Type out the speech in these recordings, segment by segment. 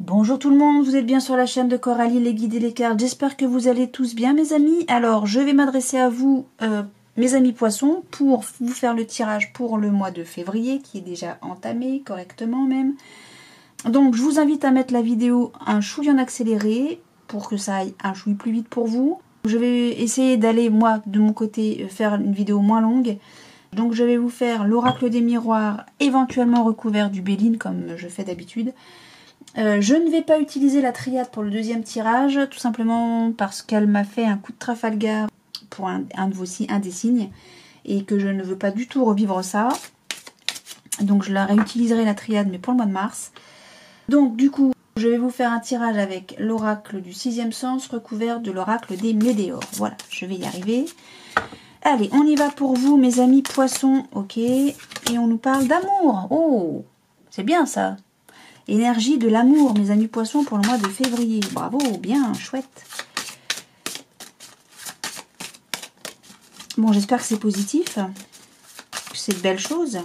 Bonjour tout le monde, vous êtes bien sur la chaîne de Coralie, les guides et les cartes. J'espère que vous allez tous bien mes amis. Alors je vais m'adresser à vous, mes amis poissons, pour vous faire le tirage pour le mois de février, qui est déjà entamé correctement même. Donc je vous invite à mettre la vidéo un chouille en accéléré, pour que ça aille un chouille plus vite pour vous. Je vais essayer d'aller, moi, de mon côté, faire une vidéo moins longue. Donc je vais vous faire l'oracle des miroirs, éventuellement recouvert du Béline, comme je fais d'habitude. Je ne vais pas utiliser la triade pour le deuxième tirage, tout simplement parce qu'elle m'a fait un coup de Trafalgar pour un des signes, et que je ne veux pas du tout revivre ça. Donc je la réutiliserai la triade, mais pour le mois de mars. Donc du coup, je vais vous faire un tirage avec l'oracle du 6e sens, recouvert de l'oracle des météores. Voilà, je vais y arriver. Allez, on y va pour vous, mes amis poissons, ok. Et on nous parle d'amour. Oh, c'est bien ça. Énergie de l'amour, mes amis poissons, pour le mois de février. Bravo, bien, chouette. Bon, j'espère que c'est positif, que c'est de belles choses.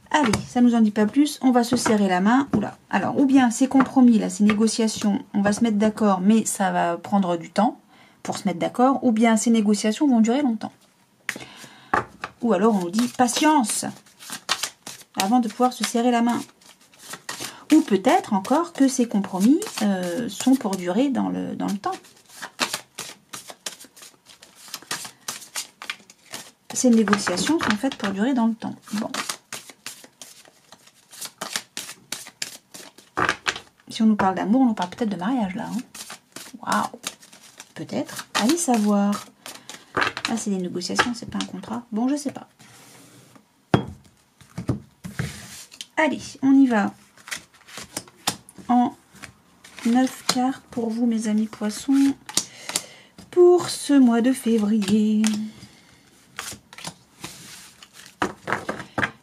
Allez, ça nous en dit pas plus, on va se serrer la main. Oula. Alors, ou bien ces compromis, là, ces négociations, on va se mettre d'accord, mais ça va prendre du temps pour se mettre d'accord, ou bien ces négociations vont durer longtemps. Ou alors on nous dit patience avant de pouvoir se serrer la main. Ou peut-être encore que ces compromis sont pour durer dans le temps. Ces négociations sont faites pour durer dans le temps. Bon. Si on nous parle d'amour, on nous parle peut-être de mariage là. Waouh. Peut-être. Allez savoir. Ah, c'est des négociations, c'est pas un contrat. Bon, je sais pas. Allez, on y va. En 9 cartes pour vous, mes amis poissons, pour ce mois de février.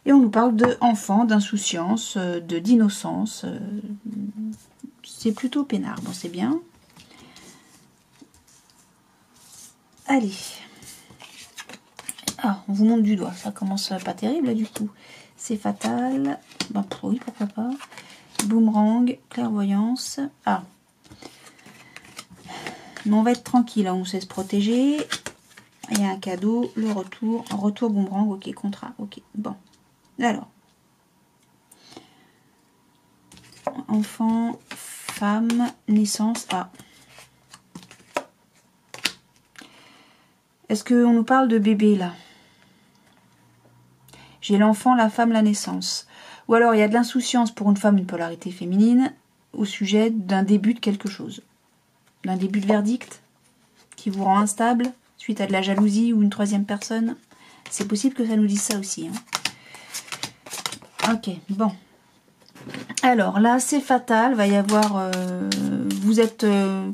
Et on nous parle d'enfants, d'insouciance, d'innocence. C'est plutôt peinard. Bon, c'est bien. Allez. Ah, on vous montre du doigt. Ça commence pas terrible, là, du coup. C'est fatal. Ben, oui, pourquoi pas. Boomerang, clairvoyance. Ah. Mais on va être tranquille, hein, on sait se protéger. Il y a un cadeau, le retour. Retour boomerang, ok, contrat, ok. Bon. Alors. Enfant, femme, naissance. Ah. Est-ce qu'on nous parle de bébé, là? J'ai l'enfant, la femme, la naissance. Ou alors il y a de l'insouciance pour une femme, une polarité féminine, au sujet d'un début de quelque chose. D'un début de verdict qui vous rend instable suite à de la jalousie ou une troisième personne. C'est possible que ça nous dise ça aussi. Hein. Ok, bon. Alors là, c'est fatal. Va y avoir... vous êtes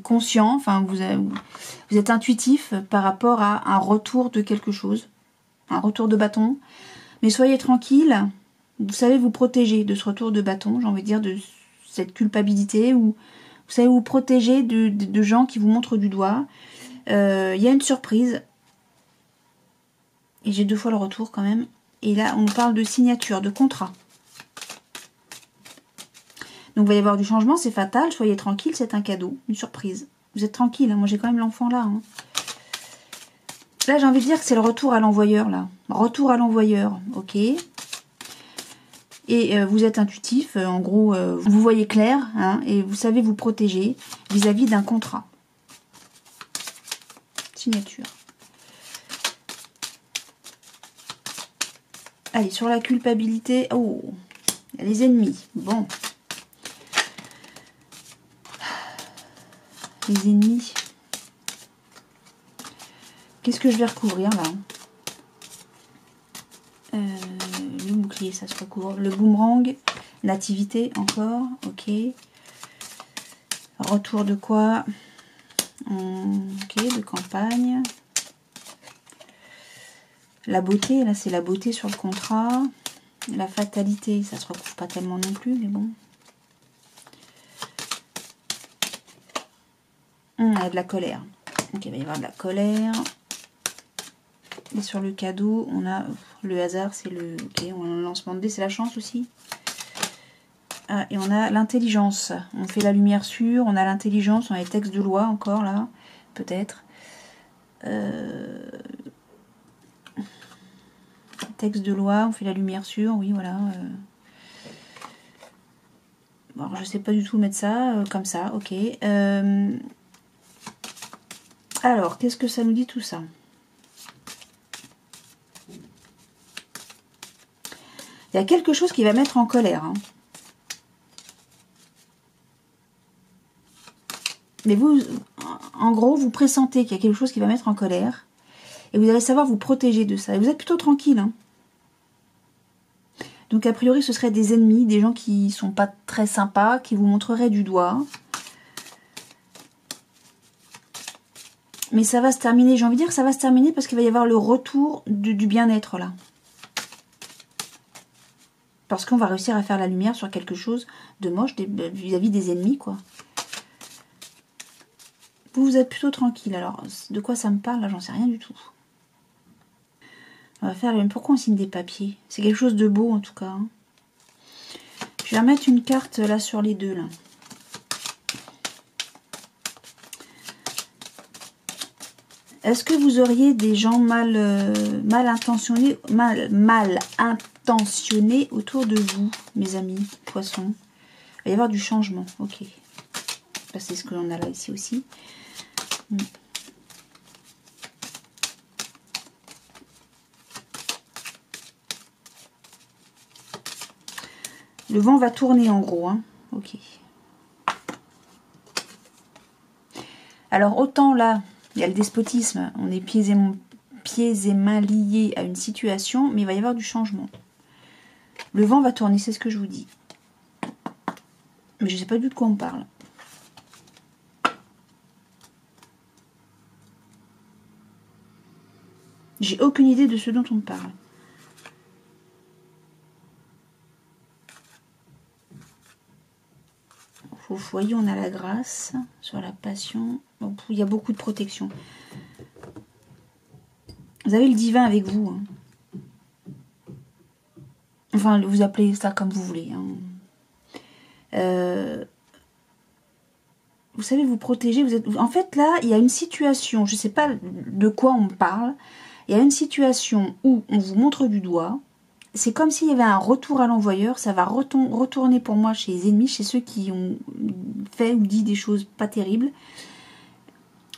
conscient, enfin vous êtes intuitif par rapport à un retour de quelque chose. Un retour de bâton. Mais soyez tranquille, vous savez vous protéger de ce retour de bâton, j'ai envie de dire de cette culpabilité, ou vous savez vous protéger de gens qui vous montrent du doigt. Il y a une surprise, et j'ai 2 fois le retour quand même, et là on nous parle de signature, de contrat. Donc il va y avoir du changement, c'est fatal, soyez tranquille, c'est un cadeau, une surprise. Vous êtes tranquille, hein, moi j'ai quand même l'enfant là. Hein. Là, j'ai envie de dire que c'est le retour à l'envoyeur, là. Retour à l'envoyeur, ok. Et vous êtes intuitif, en gros, vous voyez clair, hein, et vous savez vous protéger vis-à-vis d'un contrat. Signature. Allez, sur la culpabilité, oh, il y a les ennemis, bon. Les ennemis... Qu'est-ce que je vais recouvrir là? Le bouclier, ça se recouvre. Le boomerang, nativité encore, ok. Retour de quoi? Ok, de campagne. La beauté, là c'est la beauté sur le contrat. La fatalité, ça se recouvre pas tellement non plus, mais bon. Il y a de la colère. Ok, il va y avoir de la colère. Et sur le cadeau, on a le hasard, c'est le... Ok, on a le lancement de dés, c'est la chance aussi. Ah, et on a l'intelligence. On fait la lumière sur, on a l'intelligence, on a les textes de loi encore là, peut-être. Texte de loi, on fait la lumière sur, oui, voilà. Bon, alors, je sais pas du tout mettre ça, comme ça, ok. Alors, qu'est-ce que ça nous dit tout ça? Il y a quelque chose qui va mettre en colère. Hein. Mais vous, en gros, vous pressentez qu'il y a quelque chose qui va mettre en colère. Et vous allez savoir vous protéger de ça. Et vous êtes plutôt tranquille. Hein. Donc, a priori, ce seraient des ennemis, des gens qui sont pas très sympas, qui vous montreraient du doigt. Mais ça va se terminer, j'ai envie de dire que ça va se terminer parce qu'il va y avoir le retour du bien-être là. Parce qu'on va réussir à faire la lumière sur quelque chose de moche vis-à-vis des ennemis, quoi. Vous êtes plutôt tranquille. Alors, de quoi ça me parle, là, j'en sais rien du tout. On va faire le... Pourquoi on signe des papiers? C'est quelque chose de beau, en tout cas. Hein. Je vais remettre une carte, là, sur les deux, là. Est-ce que vous auriez des gens mal intentionnés autour de vous, mes amis poissons? Il va y avoir du changement, ok. C'est ce que l'on a là, ici aussi. Le vent va tourner en gros, hein. Ok. Alors autant là, il y a le despotisme, on est pieds et mains liés à une situation, mais il va y avoir du changement. Le vent va tourner, c'est ce que je vous dis. Mais je ne sais pas du tout de quoi on parle. J'ai aucune idée de ce dont on parle. Au foyer, on a la grâce. Sur la passion, bon, il y a beaucoup de protection. Vous avez le divin avec vous. Hein. Enfin, vous appelez ça comme vous voulez. Hein. Vous savez vous protéger. Vous êtes... En fait, là, il y a une situation. Je ne sais pas de quoi on parle. Il y a une situation où on vous montre du doigt. C'est comme s'il y avait un retour à l'envoyeur. Ça va retourner pour moi chez les ennemis, chez ceux qui ont fait ou dit des choses pas terribles.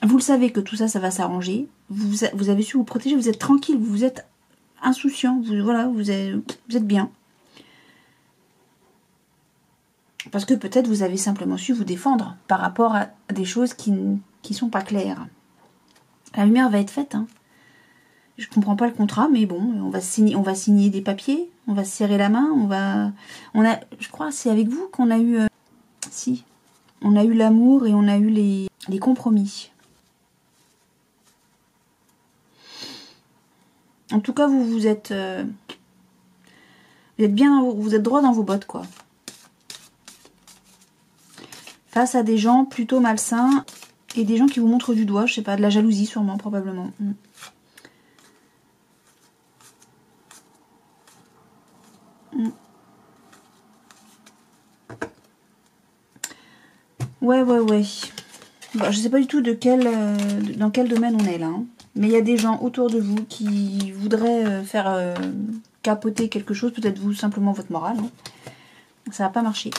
Vous le savez que tout ça, ça va s'arranger. Vous avez su vous protéger. Vous êtes tranquille. Vous êtes insouciant. Voilà, vous êtes bien. Parce que peut-être vous avez simplement su vous défendre par rapport à des choses qui sont pas claires. La lumière va être faite, hein. Je comprends pas le contrat, mais bon, on va signer des papiers, on va se serrer la main, je crois, c'est avec vous qu'on a eu, si, on a eu l'amour et on a eu les compromis. En tout cas, vous êtes bien, vous êtes droit dans vos bottes, quoi. Face à des gens plutôt malsains et des gens qui vous montrent du doigt, je sais pas, de la jalousie sûrement, probablement. Ouais. Bon, je sais pas du tout dans quel domaine on est là. Hein. Mais il y a des gens autour de vous qui voudraient faire capoter quelque chose. Peut-être vous, simplement votre morale. Hein. Ça va pas marcher.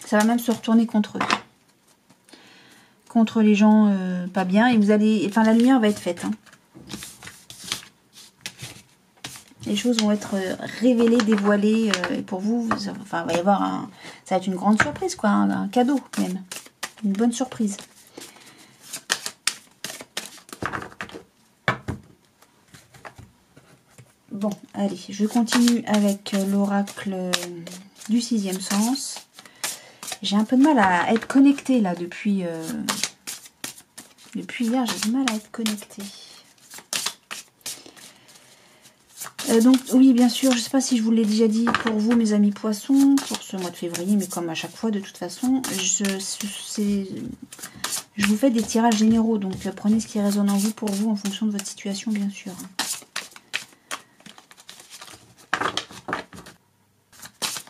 Ça va même se retourner contre eux. Contre les gens pas bien. Et vous allez... Enfin, la lumière va être faite. Hein. Les choses vont être révélées, dévoilées. Et pour vous, enfin, va y avoir ça va être une grande surprise, quoi. Un cadeau, même. Une bonne surprise. Bon, allez, je continue avec l'oracle du 6e sens. J'ai un peu de mal à être connectée, là, depuis hier. J'ai du mal à être connectée. Donc, oui, bien sûr, je ne sais pas si je vous l'ai déjà dit pour vous, mes amis poissons, pour ce mois de février, mais comme à chaque fois, de toute façon, je vous fais des tirages généraux, donc prenez ce qui résonne en vous pour vous, en fonction de votre situation, bien sûr.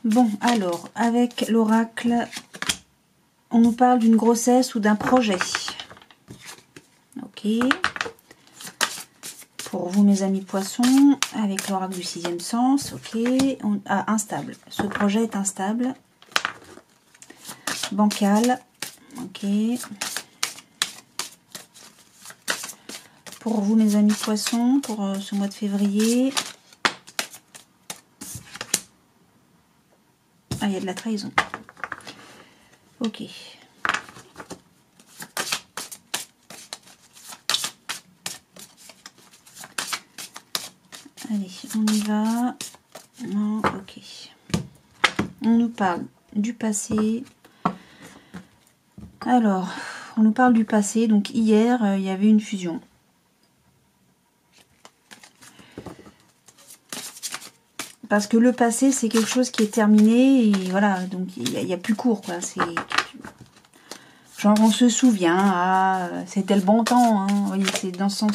Bon, alors, avec l'oracle, on nous parle d'une grossesse ou d'un projet. Ok. Pour vous, mes amis poissons, avec l'oracle du sixième sens, ok. Instable. Ce projet est instable. Bancal, ok. Pour vous, mes amis poissons, pour ce mois de février. Ah, il y a de la trahison. Ok. Allez, on y va. Non, ok. On nous parle du passé. Alors, on nous parle du passé. Donc, hier, il y avait une fusion. Parce que le passé, c'est quelque chose qui est terminé. Et voilà, donc il n'y a plus cours, quoi. C'est... Genre, on se souvient, ah, c'était le bon temps. Hein. Vous voyez, c'est dans ce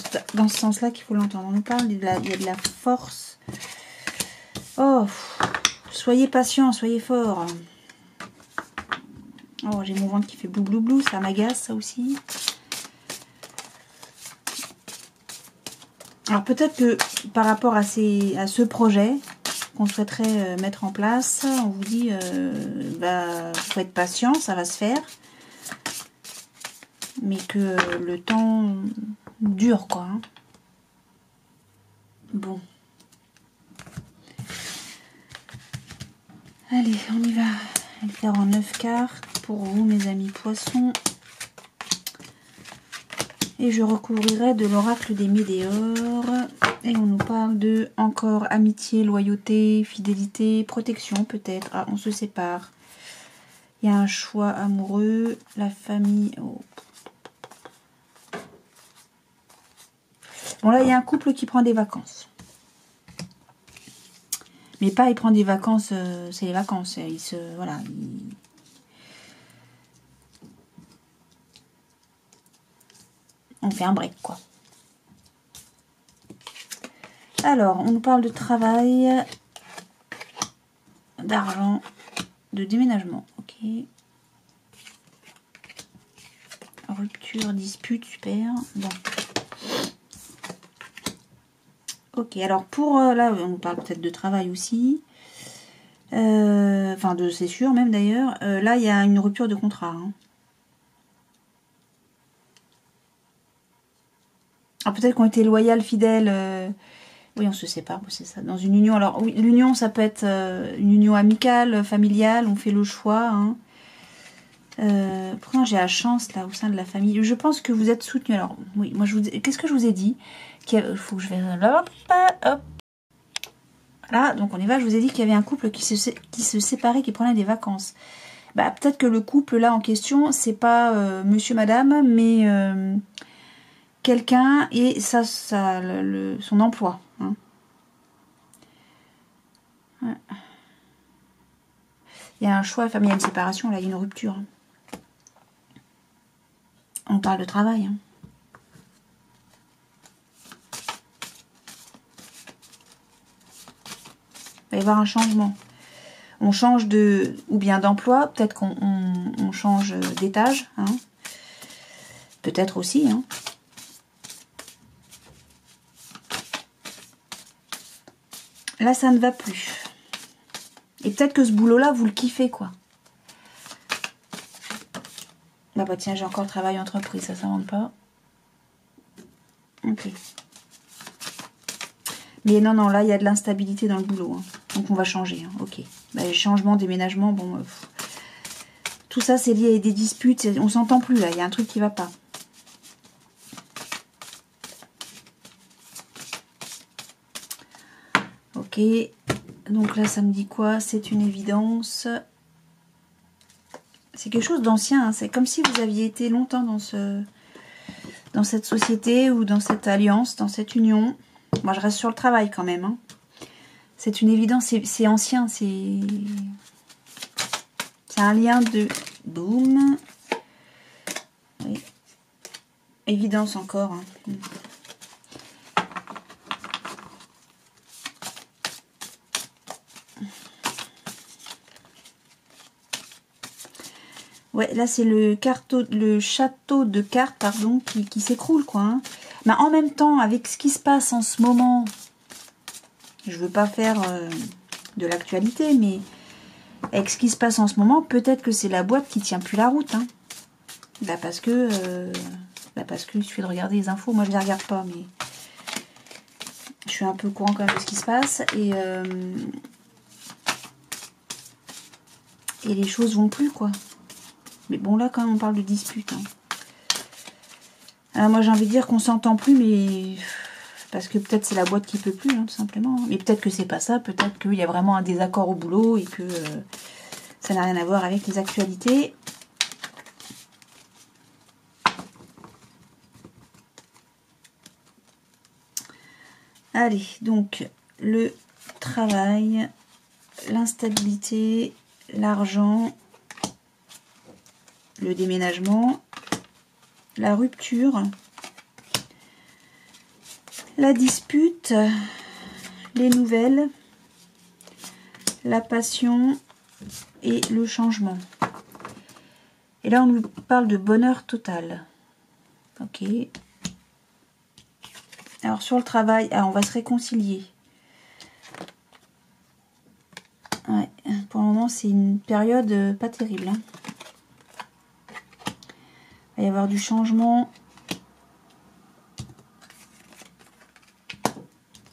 sens-là qu'il faut l'entendre. On nous parle, il y a de la force. Oh, soyez patient, soyez fort. Oh, j'ai mon ventre qui fait blou blou blou, ça m'agace, ça aussi. Alors, peut-être que par rapport à ce projet qu'on souhaiterait mettre en place, on vous dit, faut être patient, ça va se faire. Mais que le temps dure, quoi. Hein. Bon. Allez, on y va. On va le faire en 9 cartes pour vous, mes amis poissons. Et je recouvrirai de l'oracle des météores. Et on nous parle de encore amitié, loyauté, fidélité, protection peut-être. Ah, on se sépare. Il y a un choix amoureux, la famille. Oh. Bon, là, il y a un couple qui prend des vacances. Mais pas, il prend des vacances, c'est les vacances. Voilà. On fait un break, quoi. Alors, on nous parle de travail, d'argent, de déménagement. Ok. Rupture, dispute, super. Bon. Ok, alors pour là, on nous parle peut-être de travail aussi. Enfin, c'est sûr même d'ailleurs. Là, il y a une rupture de contrat. Hein. Alors peut-être qu'on était loyal, fidèle. Oui, on se sépare, c'est ça. Dans une union. Alors oui, l'union, ça peut être une union amicale, familiale. On fait le choix. Hein. Pourtant, j'ai la chance là au sein de la famille. Je pense que vous êtes soutenus. Alors oui, moi je vous. Qu'est-ce que je vous ai dit? Il faut que je vais. Hop, hop. Là, donc on y va, je vous ai dit qu'il y avait un couple qui se séparait, qui prenait des vacances. Bah, peut-être que le couple là en question, c'est pas monsieur, madame, mais quelqu'un et son emploi. Hein. Ouais. Il y a un choix, enfin, il y a une séparation, là, il y a une rupture. Hein. On parle de travail. Hein. Il va y avoir un changement. On change ou bien d'emploi, peut-être qu'on change d'étage. Hein. Peut-être aussi. Hein. Là, ça ne va plus. Et peut-être que ce boulot-là, vous le kiffez, quoi. Bah tiens, j'ai encore le travail entreprise, ça s'invente pas. Ok. Mais non, là, il y a de l'instabilité dans le boulot. Hein. Donc, on va changer. Hein. Ok. Bah, les changements, déménagements, bon... tout ça, c'est lié à des disputes. On s'entend plus, là. Il y a un truc qui va pas. Ok. Donc là, ça me dit quoi? C'est une évidence. C'est quelque chose d'ancien. Hein. C'est comme si vous aviez été longtemps dans cette société ou dans cette alliance, dans cette union. Moi, je reste sur le travail quand même. Hein. C'est une évidence. C'est ancien. C'est un lien de... Boum. Oui. Évidence encore. Hein. Ouais, là c'est le château de cartes, pardon, qui s'écroule, quoi. Hein. Mais en même temps, avec ce qui se passe en ce moment, je veux pas faire de l'actualité, mais avec ce qui se passe en ce moment, peut-être que c'est la boîte qui tient plus la route. Hein. Parce que il suffit de regarder les infos. Moi, je les regarde pas, mais je suis un peu au courant quand même de ce qui se passe. Et les choses vont plus, quoi. Mais bon, là, quand même, on parle de dispute. Hein. Alors, moi, j'ai envie de dire qu'on s'entend plus, mais... Parce que peut-être c'est la boîte qui peut plus, hein, tout simplement. Mais peut-être que c'est pas ça. Peut-être qu'il y a vraiment un désaccord au boulot et que ça n'a rien à voir avec les actualités. Allez, donc, le travail, l'instabilité, l'argent, le déménagement, la rupture, la dispute, les nouvelles, la passion et le changement. Et là, on nous parle de bonheur total. Ok. Alors, sur le travail, on va se réconcilier. Ouais, pour le moment, c'est une période pas terrible. Hein. Il va y avoir du changement.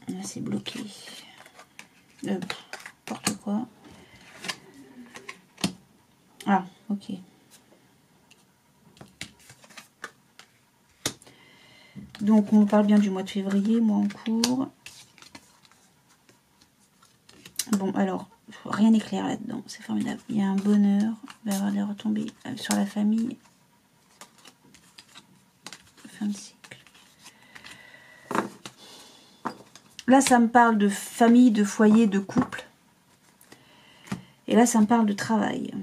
Là, c'est bloqué. N'importe quoi. Ah, ok. Donc, on parle bien du mois de février, mois en cours. Bon, alors, rien n'est clair là-dedans. C'est formidable. Il y a un bonheur. Il va y avoir des retombées sur la famille. Fin de cycle. Là, ça me parle de famille, de foyer, de couple. Et là, ça me parle de travail.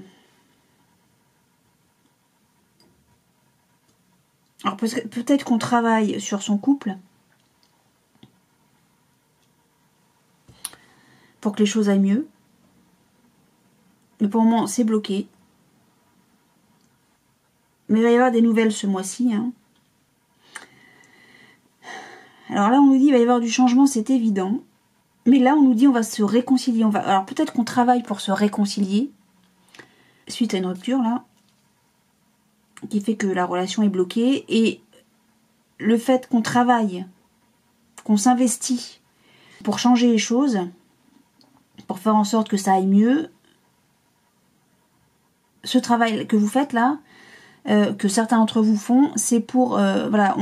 Alors, peut-être qu'on travaille sur son couple pour que les choses aillent mieux. Mais pour le moment, c'est bloqué. Mais il va y avoir des nouvelles ce mois-ci. Hein. Alors là, on nous dit qu'il va y avoir du changement, c'est évident. Mais là, on nous dit on va se réconcilier. Alors peut-être qu'on travaille pour se réconcilier suite à une rupture, là, qui fait que la relation est bloquée. Et le fait qu'on travaille, qu'on s'investit pour changer les choses, pour faire en sorte que ça aille mieux, ce travail que vous faites là, que certains d'entre vous font, c'est pour, voilà,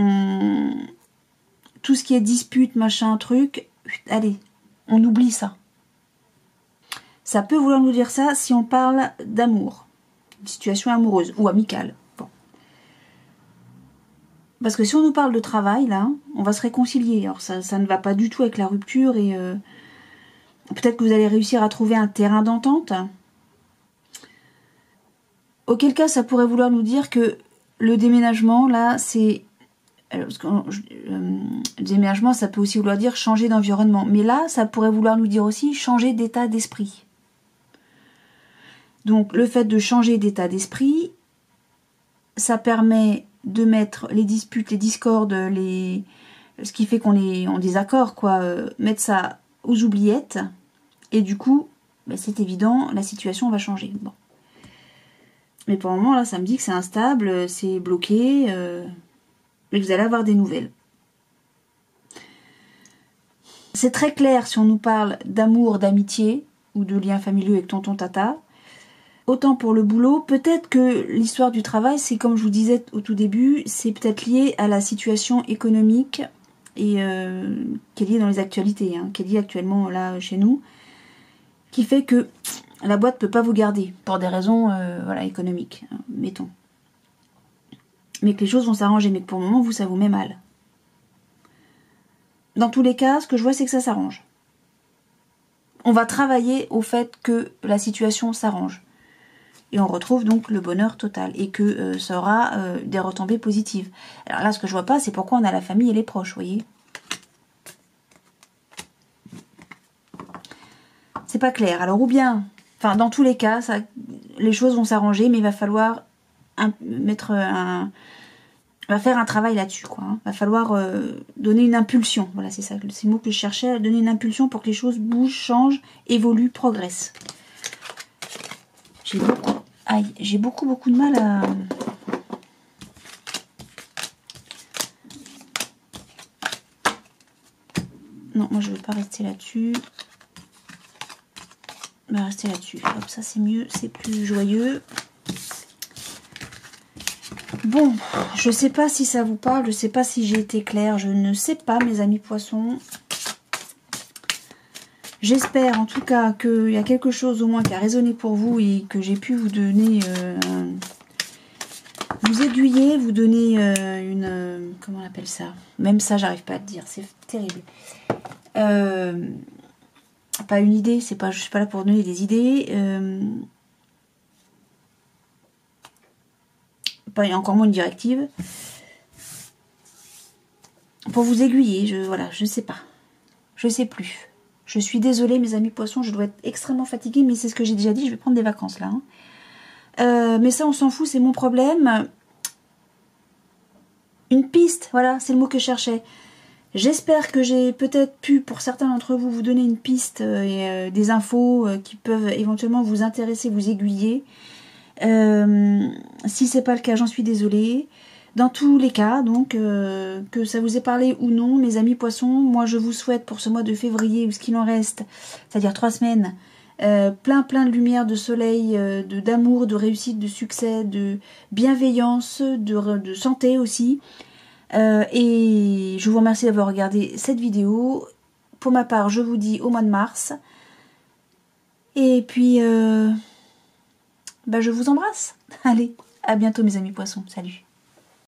tout ce qui est dispute, machin, truc, allez, on oublie ça. Ça peut vouloir nous dire ça si on parle d'amour, une situation amoureuse ou amicale. Bon. Parce que si on nous parle de travail, là, on va se réconcilier. Alors ça ne va pas du tout avec la rupture et peut-être que vous allez réussir à trouver un terrain d'entente. Auquel cas, ça pourrait vouloir nous dire que le déménagement, là, c'est... Parce que, déménagement, ça peut aussi vouloir dire changer d'environnement. Mais là, ça pourrait vouloir nous dire aussi changer d'état d'esprit. Donc, le fait de changer d'état d'esprit, ça permet de mettre les disputes, les discordes, ce qui fait qu'on est en désaccord, quoi, mettre ça aux oubliettes. Et du coup, ben, c'est évident, la situation va changer. Bon. Mais pour le moment, là, ça me dit que c'est instable, c'est bloqué, mais vous allez avoir des nouvelles. C'est très clair si on nous parle d'amour, d'amitié, ou de liens familiaux avec tonton tata. Autant pour le boulot, peut-être que l'histoire du travail, c'est comme je vous disais au tout début, c'est peut-être lié à la situation économique et qui est liée dans les actualités, hein, qui est liée actuellement là chez nous, qui fait que la boîte ne peut pas vous garder pour des raisons voilà, économiques, hein, mettons. Mais que les choses vont s'arranger, mais que pour le moment, vous, ça vous met mal. Dans tous les cas, ce que je vois, c'est que ça s'arrange. On va travailler au fait que la situation s'arrange. Et on retrouve donc le bonheur total. Et que ça aura des retombées positives. Alors là, ce que je vois pas, c'est pourquoi on a la famille et les proches, vous voyez. C'est pas clair. Alors, ou bien, enfin, dans tous les cas, les choses vont s'arranger, mais il va falloir va faire un travail là-dessus, quoi. Hein. Va falloir donner une impulsion. Voilà, c'est ça, c'est le mot que je cherchais. Donner une impulsion pour que les choses bougent, changent, évoluent, progressent. J'ai beaucoup de mal à... Non, moi je ne veux pas rester là-dessus. On va rester là-dessus. Hop, ça c'est mieux, c'est plus joyeux. Bon, je sais pas si ça vous parle, je sais pas si j'ai été claire, je ne sais pas, mes amis poissons. J'espère en tout cas qu'il y a quelque chose au moins qui a résonné pour vous et que j'ai pu vous donner, vous aiguiller, vous donner une, comment on appelle ça? Même ça, j'arrive pas à te dire, c'est terrible. Pas une idée, c'est pas, je suis pas là pour donner des idées. Pas encore moins une directive. Pour vous aiguiller, voilà, je sais pas. Je sais plus. Je suis désolée, mes amis poissons, je dois être extrêmement fatiguée, mais c'est ce que j'ai déjà dit, je vais prendre des vacances là. Hein. Mais ça, on s'en fout, c'est mon problème. Une piste, voilà, c'est le mot que je cherchais. J'espère que j'ai peut-être pu, pour certains d'entre vous, vous donner une piste et des infos qui peuvent éventuellement vous intéresser, vous aiguiller. Si c'est pas le cas, j'en suis désolée. Dans tous les cas, donc, que ça vous ait parlé ou non, mes amis poissons, moi je vous souhaite pour ce mois de février, ou ce qu'il en reste, c'est-à-dire 3 semaines, plein de lumière, de soleil, d'amour, de réussite, de succès, de bienveillance, de santé aussi. Et je vous remercie d'avoir regardé cette vidéo. Pour ma part, je vous dis au mois de mars. Et puis, je vous embrasse. Allez, à bientôt mes amis poissons. Salut.